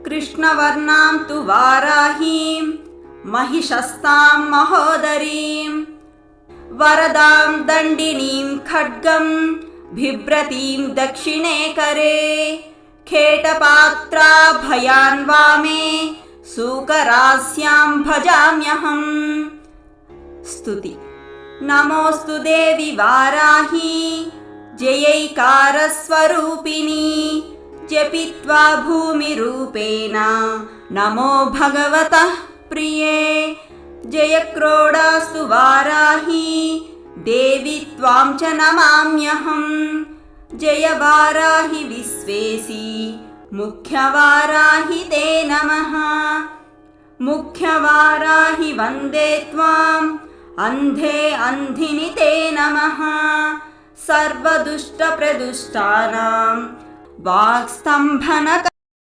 कृष्णवर्णां तु वाराहीं महिषस्तां महोदरीं वरदां दण्डिनीं खड्गं बिभ्रतीं दक्षिणे करे खेटपात्राभयान् वामे सूकरास्यां भजाम्यहम्। स्तुति। नमोऽस्तु देवि वाराही जयैकारस्वरूपिणी जपित्वा भूमिरूपेण नमो भगवतः प्रिये। जयक्रोडास्तु वाराही देवी त्वां च नमाम्यहम्। जय वाराहि विश्वेशी मुख्यवाराहि ते नमः। मुख्यवाराहि वन्दे त्वाम् अन्धे अन्धिनि ते नमः। सर्वदुष्टप्रदुष्टानां वाक्स्तम्भनक